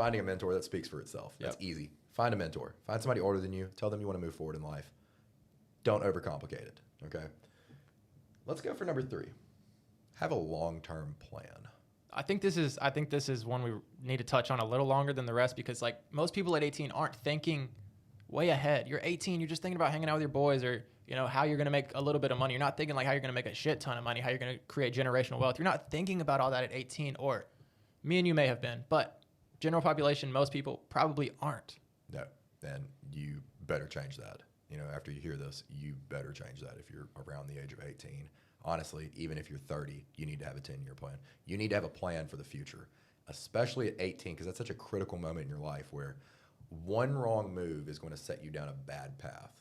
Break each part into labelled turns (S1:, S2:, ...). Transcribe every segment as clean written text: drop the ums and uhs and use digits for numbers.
S1: finding a mentor, that speaks for itself. That's easy. Find a mentor. Find somebody older than you. Tell them you want to move forward in life. Don't overcomplicate it, okay? Let's go for number 3. Have a long-term plan.
S2: I think this is one we need to touch on a little longer than the rest, because like most people at 18 aren't thinking way ahead. You're 18, you're just thinking about hanging out with your boys, or how you're going to make a little bit of money. You're not thinking like how you're going to make a shit ton of money, how you're going to create generational wealth. You're not thinking about all that at 18, or me and you may have been, but general population, most people probably aren't.
S1: No, and you better change that. After you hear this, you better change that if you're around the age of 18. Honestly, even if you're 30, you need to have a 10-year plan. You need to have a plan for the future, especially at 18, because that's such a critical moment in your life where one wrong move is going to set you down a bad path.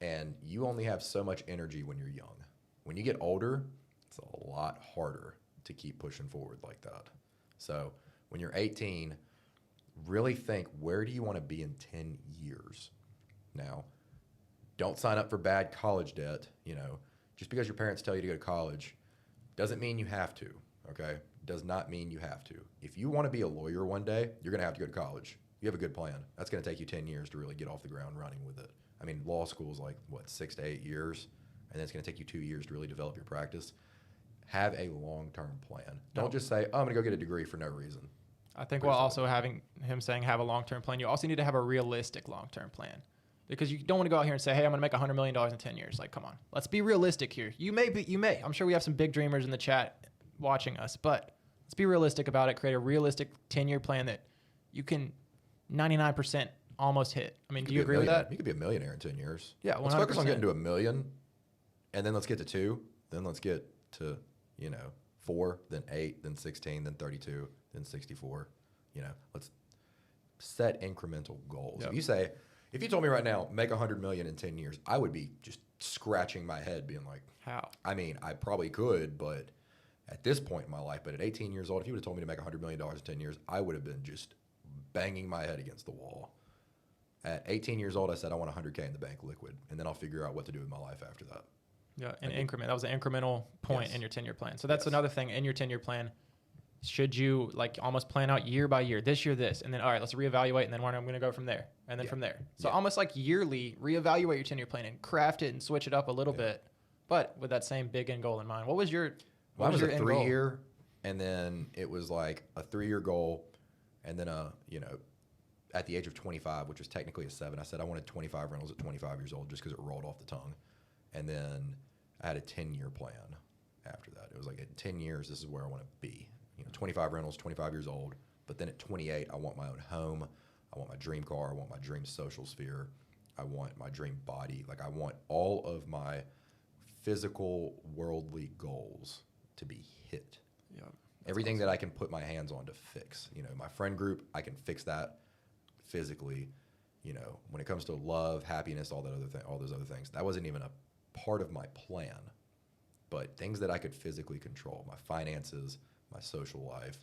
S1: And you only have so much energy when you're young. When you get older, it's a lot harder to keep pushing forward like that. So when you're 18, really think, where do you want to be in 10 years? Now, don't sign up for bad college debt. Just because your parents tell you to go to college doesn't mean you have to, okay? Does not mean you have to. If you want to be a lawyer one day, you're going to have to go to college. You have a good plan. That's going to take you 10 years to really get off the ground running with it. I mean, law school is like, 6 to 8 years, and then it's going to take you 2 years to really develop your practice. Have a long-term plan. Don't just say, I'm going to go get a degree for no reason.
S2: I think while also having him saying have a long-term plan, you also need to have a realistic long-term plan. Because you don't want to go out here and say, hey, I'm going to make $100 million in 10 years. Like, come on. Let's be realistic here. You may. I'm sure we have some big dreamers in the chat watching us, but let's be realistic about it. Create a realistic 10-year plan that you can 99% almost hit. I mean, do you agree with that?
S1: You could be a millionaire in 10 years.
S2: Yeah, 100%.
S1: Let's focus on getting to $1 million, and then let's get to 2. Then let's get to, 4, then 8, then 16, then 32, then 64. Let's set incremental goals. Yep. If you told me right now, make $100 million in 10 years, I would be just scratching my head being like,
S2: how?
S1: I mean, I probably could, but at this point in my life, but at 18 years old, if you would have told me to make $100 million in 10 years, I would have been just banging my head against the wall. At 18 years old, I said I want $100K in the bank liquid, and then I'll figure out what to do with my life after that.
S2: Yeah, an increment. That was an incremental point in your 10-year plan. So that's another thing in your 10-year plan. Should you almost plan out year by year, this year, this, and then, all right, let's reevaluate, and then I'm going to go from there, and then from there. So almost like yearly, reevaluate your 10-year plan and craft it and switch it up a little bit, but with that same big end goal in mind. What was your
S1: Mine was a 3-year, and then it was like a 3-year goal, and then at the age of 25, which was technically a 7, I said I wanted 25 rentals at 25 years old just because it rolled off the tongue. And then I had a 10-year plan after that. It was like, at 10 years, this is where I want to be. 25 rentals, 25 years old. But then at 28, I want my own home. I want my dream car. I want my dream social sphere. I want my dream body. I want all of my physical, worldly goals to be hit.
S2: Yeah,
S1: everything that I can put my hands on to fix. My friend group, I can fix that physically. When it comes to love, happiness, all those other things, that wasn't even a part of my plan. But things that I could physically control, my finances, my social life,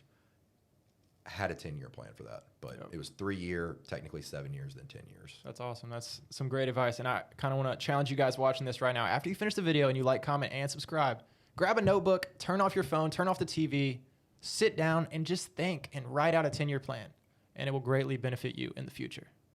S1: I had a 10-year plan for that. But it was 3-year, technically 7 years, then 10 years.
S2: That's awesome. That's some great advice. And I kind of want to challenge you guys watching this right now. After you finish the video and you like, comment, and subscribe, grab a notebook, turn off your phone, turn off the TV, sit down, and just think and write out a 10-year plan. And it will greatly benefit you in the future.